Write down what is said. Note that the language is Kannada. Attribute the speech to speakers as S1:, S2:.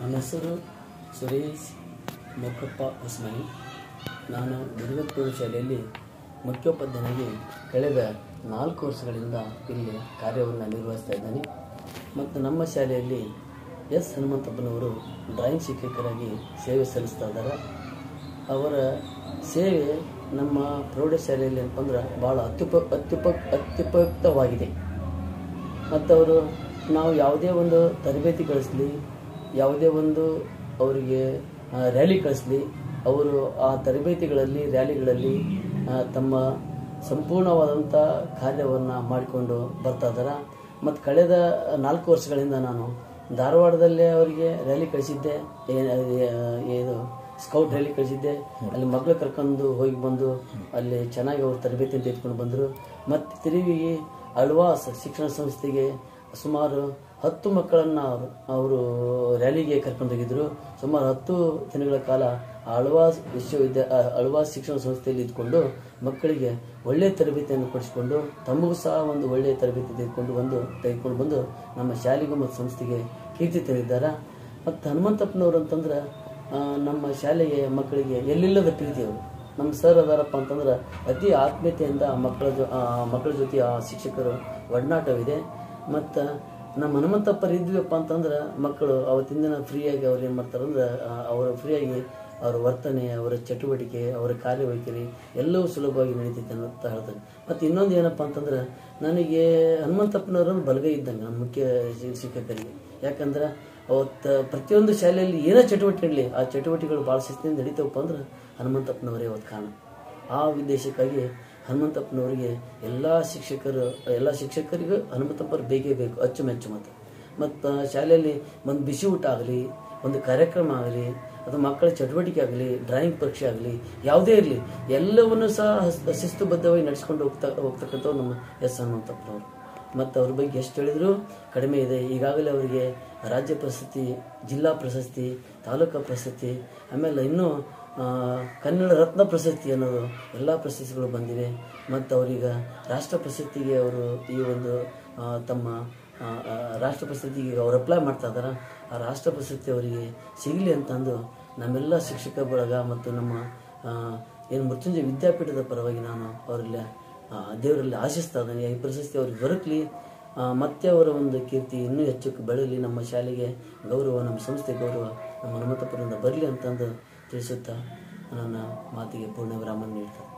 S1: ನನ್ನ ಹೆಸರು ಸುರೇಶ್ ಮೊಕ್ಕಪ್ಪ ಹೊಸಮನಿ. ನಾನು ದುರ್ಗದ ಶಾಲೆಯಲ್ಲಿ ಮುಖ್ಯೋಪಾಧ್ಯಾಯನಾಗಿ ಕಳೆದ 4 ವರ್ಷಗಳಿಂದ ಇಲ್ಲಿ ಕಾರ್ಯವನ್ನು ನಿರ್ವಹಿಸ್ತಾ ಇದ್ದೇನೆ. ಮತ್ತು ನಮ್ಮ ಶಾಲೆಯಲ್ಲಿ ಎಸ್ ಹನುಮಂತಪ್ಪನವರು ಡ್ರಾಯಿಂಗ್ ಶಿಕ್ಷಕರಾಗಿ ಸೇವೆ ಸಲ್ಲಿಸ್ತಾ ಇದ್ದಾರೆ. ಅವರ ಸೇವೆ ನಮ್ಮ ಪ್ರೌಢಶಾಲೆಯಲ್ಲಿ ಅಂತಂದ್ರೆ ಭಾಳ ಅತ್ಯುಪಯುಕ್ತವಾಗಿದೆ. ಮತ್ತು ಅವರು ನಾವು ಯಾವುದೇ ಒಂದು ತರಬೇತಿ ಕಳಿಸ್ಲಿ, ಯಾವುದೇ ಒಂದು ಅವರಿಗೆ ರ್ಯಾಲಿ ಕಳಿಸ್ಲಿ, ಅವರು ಆ ತರಬೇತಿಗಳಲ್ಲಿ ರ್ಯಾಲಿಗಳಲ್ಲಿ ತಮ್ಮ ಸಂಪೂರ್ಣವಾದಂಥ ಕಾರ್ಯವನ್ನು ಮಾಡಿಕೊಂಡು ಬರ್ತಾ ಇದ್ದಾರೆ. ಮತ್ತು ಕಳೆದ 4 ವರ್ಷಗಳಿಂದ ನಾನು ಧಾರವಾಡದಲ್ಲೇ ಅವರಿಗೆ ರ್ಯಾಲಿ ಕಳಿಸಿದ್ದೆ, ಏನು ಸ್ಕೌಟ್ ರ್ಯಾಲಿ ಕಳಿಸಿದ್ದೆ. ಅಲ್ಲಿ ಮಕ್ಕಳು ಕರ್ಕೊಂಡು ಹೋಗಿ ಬಂದು ಅಲ್ಲಿ ಚೆನ್ನಾಗಿ ಅವರು ತರಬೇತಿಯನ್ನು ತೆಗೆದುಕೊಂಡು ಬಂದರು. ಮತ್ತು ತಿರುಗಿ ಅಳ್ವಾಸ್ ಶಿಕ್ಷಣ ಸಂಸ್ಥೆಗೆ ಸುಮಾರು 10 ಮಕ್ಕಳನ್ನು ಅವರು ರ್ಯಾಲಿಗೆ ಕರ್ಕೊಂಡೋಗಿದ್ದರು. ಸುಮಾರು 10 ದಿನಗಳ ಕಾಲ ಅಳ್ವಾಸ್ ಶಿಕ್ಷಣ ಸಂಸ್ಥೆಯಲ್ಲಿ ಇದ್ಕೊಂಡು ಮಕ್ಕಳಿಗೆ ಒಳ್ಳೆಯ ತರಬೇತಿಯನ್ನು ಕೊಡಿಸಿಕೊಂಡು ತಮಗೂ ಸಹ ಒಂದು ಒಳ್ಳೆಯ ತರಬೇತಿ ತೆಗೆದುಕೊಂಡು ಬಂದು ನಮ್ಮ ಶಾಲೆಗೂ ಮತ್ತು ಸಂಸ್ಥೆಗೆ ಕೀರ್ತಿ ತಂದಿದ್ದಾರೆ. ಮತ್ತು ಹನುಮಂತಪ್ಪನವರು ಅಂತಂದ್ರೆ ನಮ್ಮ ಶಾಲೆಗೆ ಮಕ್ಕಳಿಗೆ ಎಲ್ಲಿಲ್ಲದ ಪ್ರೀತಿಯವರು. ನಮ್ಮ ಸರ್ ಅದಾರಪ್ಪ ಅಂತಂದ್ರೆ ಅತಿ ಆತ್ಮೀಯತೆಯಿಂದ ಮಕ್ಕಳ ಜೊತೆ ಆ ಶಿಕ್ಷಕರು ಒಡನಾಟವಿದೆ. ಮತ್ತು ನಮ್ಮ ಹನುಮಂತಪ್ಪರು ಇದ್ವಿಯಪ್ಪ ಅಂತಂದ್ರೆ ಮಕ್ಕಳು ಅವತ್ತಿನ ದಿನ ಫ್ರೀಯಾಗಿ ಅವ್ರು ಏನು ಮಾಡ್ತಾರಂದ್ರೆ ಅವರು ಫ್ರೀಯಾಗಿ ಅವರ ವರ್ತನೆ, ಅವರ ಚಟುವಟಿಕೆ, ಅವರ ಕಾರ್ಯವೈಖರಿ ಎಲ್ಲವೂ ಸುಲಭವಾಗಿ ನಡೀತೈತೆ ಅಂತ ಹೇಳ್ತಾರೆ. ಮತ್ತು ಇನ್ನೊಂದು ಏನಪ್ಪ ಅಂತಂದ್ರೆ ನನಗೆ ಹನುಮಂತಪ್ಪನವರನ್ನು ಬಲಗೈ ಇದ್ದಂಗೆ ನಮ್ಮ ಮುಖ್ಯ ಶಿಕ್ಷಕರಿಗೆ. ಯಾಕಂದ್ರೆ ಅವತ್ತು ಪ್ರತಿಯೊಂದು ಶಾಲೆಯಲ್ಲಿ ಏನೋ ಚಟುವಟಿಕೆ ಇರಲಿ, ಆ ಚಟುವಟಿಕೆಗಳು ಭಾಳ ಶಿಸ್ತಿನಿಂದ ನಡೀತವಪ್ಪ ಅಂದ್ರೆ ಹನುಮಂತಪ್ಪನವರೇ ಅವತ್ತು ಕಾರಣ. ಆ ಉದ್ದೇಶಕ್ಕಾಗಿ ಹನುಮಂತಪ್ಪನವರಿಗೆ ಎಲ್ಲ ಶಿಕ್ಷಕರಿಗೂ ಹನುಮಂತಪ್ಪರು ಬೇಕೇ ಬೇಕು, ಅಚ್ಚುಮೆಚ್ಚು. ಮತ್ತು ಶಾಲೆಯಲ್ಲಿ ಒಂದು ಬಿಸಿ ಊಟ ಆಗಲಿ, ಒಂದು ಕಾರ್ಯಕ್ರಮ ಆಗಲಿ, ಅದು ಮಕ್ಕಳ ಚಟುವಟಿಕೆ ಆಗಲಿ, ಡ್ರಾಯಿಂಗ್ ಪರೀಕ್ಷೆ ಆಗಲಿ, ಯಾವುದೇ ಇರಲಿ ಎಲ್ಲವನ್ನೂ ಸಹ ಶಿಸ್ತುಬದ್ಧವಾಗಿ ನಡೆಸ್ಕೊಂಡು ಹೋಗ್ತಕ್ಕಂಥವ್ರು ನಮ್ಮ ಎಸ್ ಹನುಮಂತಪ್ಪನವರು. ಮತ್ತು ಅವ್ರ ಬಗ್ಗೆ ಎಷ್ಟು ಹೇಳಿದ್ರು ಕಡಿಮೆ ಇದೆ. ಈಗಾಗಲೇ ಅವರಿಗೆ ರಾಜ್ಯ ಪ್ರಶಸ್ತಿ, ಜಿಲ್ಲಾ ಪ್ರಶಸ್ತಿ, ತಾಲೂಕಾ ಪ್ರಶಸ್ತಿ, ಆಮೇಲೆ ಇನ್ನೂ ಕನ್ನಡ ರತ್ನ ಪ್ರಶಸ್ತಿ ಅನ್ನೋದು ಎಲ್ಲ ಪ್ರಶಸ್ತಿಗಳು ಬಂದಿವೆ. ಮತ್ತು ಅವರೀಗ ರಾಷ್ಟ್ರ ಪ್ರಶಸ್ತಿಗೆ ಅವರು ಈ ಒಂದು ತಮ್ಮ ರಾಷ್ಟ್ರ ಪ್ರಶಸ್ತಿಗೆ ಅವರು ಅಪ್ಲೈ ಮಾಡ್ತಾ ಇದ್ದಾರೆ. ಆ ರಾಷ್ಟ್ರ ಪ್ರಶಸ್ತಿ ಅವರಿಗೆ ಸಿಗಲಿ ಅಂತಂದು ನಮ್ಮೆಲ್ಲ ಶಿಕ್ಷಕ ಬಳಗ ಮತ್ತು ನಮ್ಮ ಏನು ಮೃತ್ಯುಂಜಯ ವಿದ್ಯಾಪೀಠದ ಪರವಾಗಿ ನಾನು ಅವರಲ್ಲಿ ದೇವರಲ್ಲಿ ಆಶಿಸ್ತಾ ಇದ್ದೇನೆ. ಈ ಪ್ರಶಸ್ತಿ ಅವ್ರಿಗೆ ದೊರಕಲಿ, ಮತ್ತೆ ಅವರ ಒಂದು ಕೀರ್ತಿ ಇನ್ನೂ ಹೆಚ್ಚು ಬೆಳೀಲಿ, ನಮ್ಮ ಶಾಲೆಗೆ ಗೌರವ, ನಮ್ಮ ಸಂಸ್ಥೆ ಗೌರವ ನಮ್ಮ ಹನುಮಂತಪ್ಪರಿಂದ ಬರಲಿ ಅಂತಂದು ತಿಳಿಸುತ್ತಾ ನನ್ನ ಮಾತಿಗೆ ಪೂರ್ಣ ವಿರಾಮ ನೀಡ್ತಾರೆ.